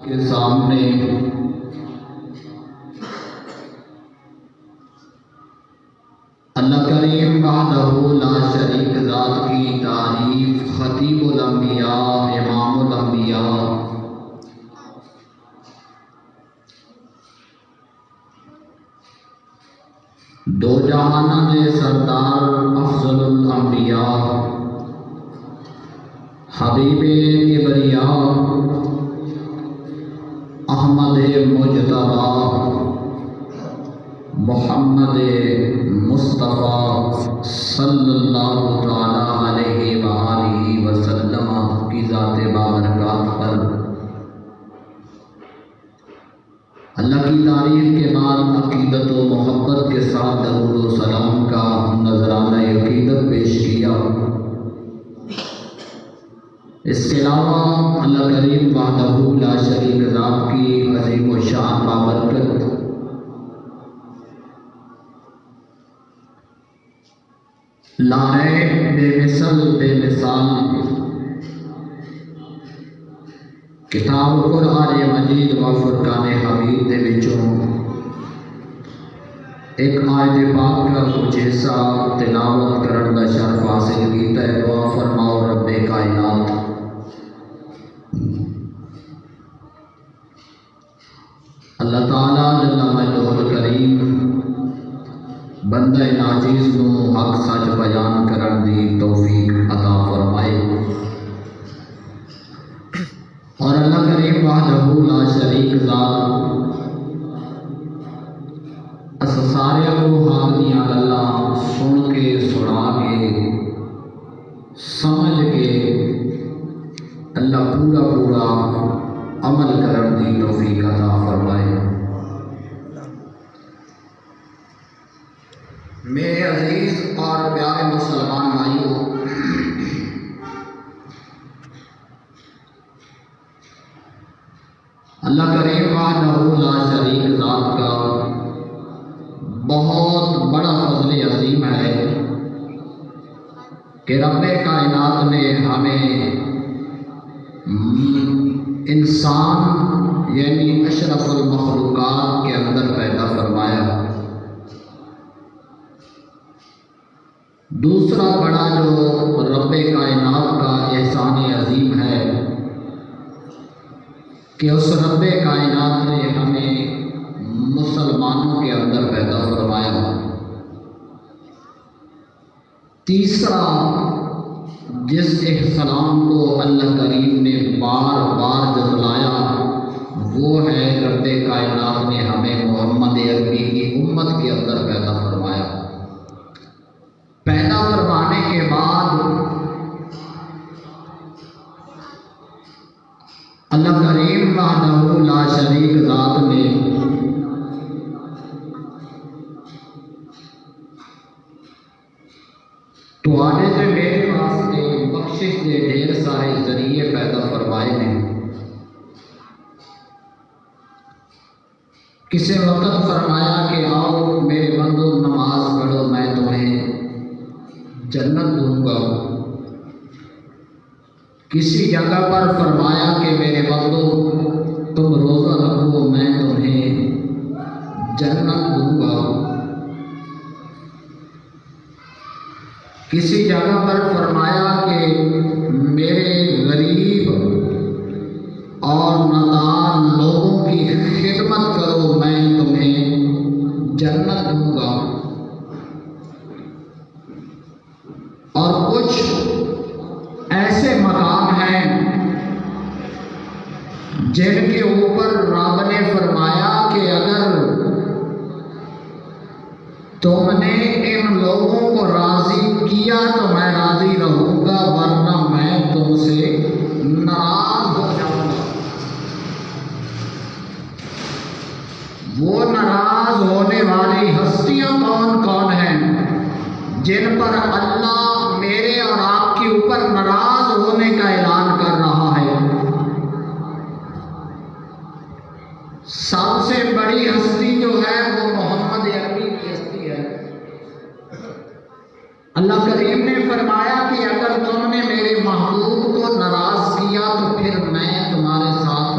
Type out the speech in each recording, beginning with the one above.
کے سامنے اللہ کریم وحدہ لا شریک ذات کی تعریف خطیب الانبیاء امام الانبیاء دو جہانوں کے سردار افضل الانبیاء حبیب کبریاء احمد مجتبی محمد مصطفیٰ صلی اللہ تعالی علیہ وآلہ وسلم کی ذات بابرکات پر اللہ کی تعریف کے بعد عقیدت و محبت کے ساتھ درود و سلام کا نذرانہ عقیدت پیش کیا۔ اس کے علاوہ اللہ کریم وحدہ لا شریک ذات کی عظیم و شان بابرکت لائق بے مثل بے مثال کتاب قرآن مجید و فرقان حمید دے وچوں ایک آیت پاک کا کچھ حصہ تلاوت کرن دا شرف حاصل کیتا ہے۔ دعا فرماؤ رب کائنات اللہ تعالیٰ جل مجدہ الکریم بندہ ناجیز نو حق سچ بیان کرن دی توفیق عطا فرمائے، اور اللہ کریم وحدہ لا شریک ذات اس سارے کو حق دیاں گلاں سن کے سنا کے سمجھ کے اللہ پورا عمل کرن دی توفیق عطا فرمائے۔ میرے عزیز اور پیارے مسلمان بھائیوں، اللہ کریم وحدہ لا شریک ذات کا بہت بڑا فضل عظیم ہے کہ رب کائنات نے ہمیں انسان یعنی اشرف المخلوقات کے اندر پیدا فرمایا۔ دوسرا بڑا جو رب کائنات کا احسان عظیم ہے کہ اس رب کائنات نے ہمیں مسلمانوں کے اندر پیدا فرمایا۔ تیسرا جس احسان کو اللہ کریم نے بار بار جتلایا وہ ہے رب کائنات نے ہمیں محمد عربی کی امت کے اندر پیدا فرمایا۔ پیدا فرمانے کے بعد اللہ کریم وحدہ لا شریک ذات نے تواڈے تے میرے واسطے بخشش کے ڈھیر سارے ذریعے پیدا فرمائے ہیں۔ کسی وقت فرمایا کہ آؤ میرے بندو نماز پڑھو میں تمہیں جنت دوں گا، کسی جگہ پر فرمایا کہ میرے بندو تم روزہ رکھو میں تمہیں جنت دوں گا، کسی جگہ پر فرمایا کہ میرے غریب اور نادار لوگوں کی خدمت کرو میں تمہیں جنت دوں گا، اور کچھ ایسے مقام ہیں جن کے اوپر رب نے فرمایا کہ اگر تم نے ان لوگوں کو راضی کیا تو میں راضی رہوں گا، ورنہ میں تم سے ناراض ہو جاؤں گا۔ وہ ناراض ہونے والی ہستیاں کون کون ہیں جن پر اللہ میرے اور آپ کے اوپر ناراض ہونے کا اعلان کر رہا ہے؟ سب سے بڑی ہستی جو ہے وہ محمد عربی کی ہستی ہے۔ اللہ کریم نے فرمایا کہ اگر تم نے میرے محبوب کو ناراض کیا تو پھر میں تمہارے ساتھ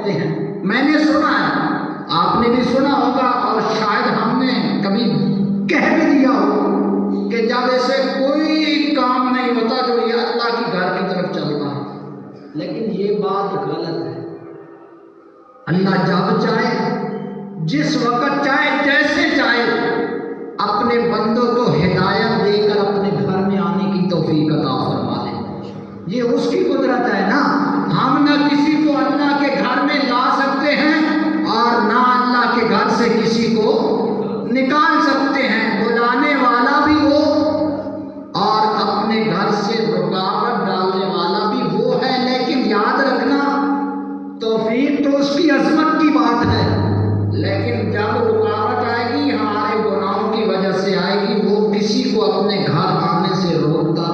کہتے ہیں. میں نے سنا ہے, آپ نے بھی سنا ہوگا, اور شاید ہم نے کبھی کہہ بھی دیا ہو کہ جب ایسے کوئی کام نہیں ہوتا جو یہ اللہ کی گھر کی طرف چلتا ہے. لیکن یہ بات غلط ہے. اللہ جب چاہے, جس وقت چاہے, جیسے چاہے, اپنے بندوں کو ہدایت دے کر اپنے گھر میں آنے کی توفیق عطا فرما دے. یہ اس کی قدرت ہے نا. ہم نہ کسی کو اللہ کے گھر میں لا سکتے ہیں اور نہ اللہ کے گھر سے کسی کو نکال سکتے ہیں. بلانے والا بھی وہ اور اپنے گھر سے رکاوٹ ڈالنے والا بھی وہ ہے. لیکن یاد رکھنا, توفیق تو اس کی عظمت کی بات ہے, لیکن جب رکاوٹ آئے گی ہمارے گناہوں کی وجہ سے آئے گی, وہ کسی کو اپنے گھر آنے سے روکتا.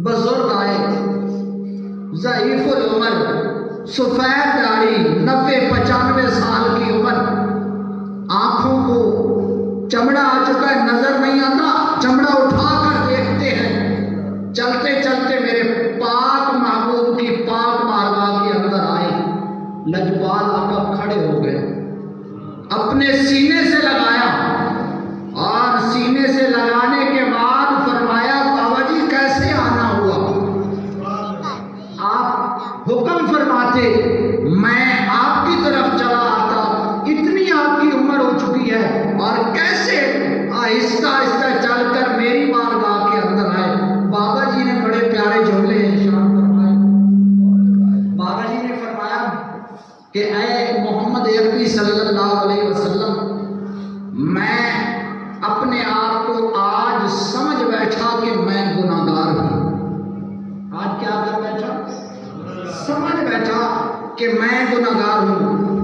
بزرگ آئے, ضعیف العمر, سفید داڑھی, 90-95 سال کی عمر, آنکھوں کو چمڑا آ چکا ہے, نظر نہیں آتا, چمڑا اٹھا کر دیکھتے ہیں. چلتے چلتے میرے پاک محبوب کی پاک بارگاہ کے اندر آئے. لجپال آقا کھڑے ہو گئے, اپنے سینے سے لگایا, اور سینے سے لگانے کے بعد فرمایا, بابا جی کیسے آنا ہوا؟ آپ حکم فرماتے, میں آپ کی طرف چلا آتا. اتنی آپ کی عمر ہو چکی ہے اور کیسے آہستہ آہستہ چل کر میری بارگاہ کے اندر آئے. بابا جی نے بڑے پیارے جملے ارشاد فرمائے. بابا جی نے فرمایا کہ اے محمد عربی صلی اللہ علیہ وسلم, میں اپنے آپ کو آج سمجھ بیٹھا کہ میں گناہگار ہوں. آج کیا کر بیٹھا؟ سمجھ بیٹھا کہ میں گناہگار ہوں.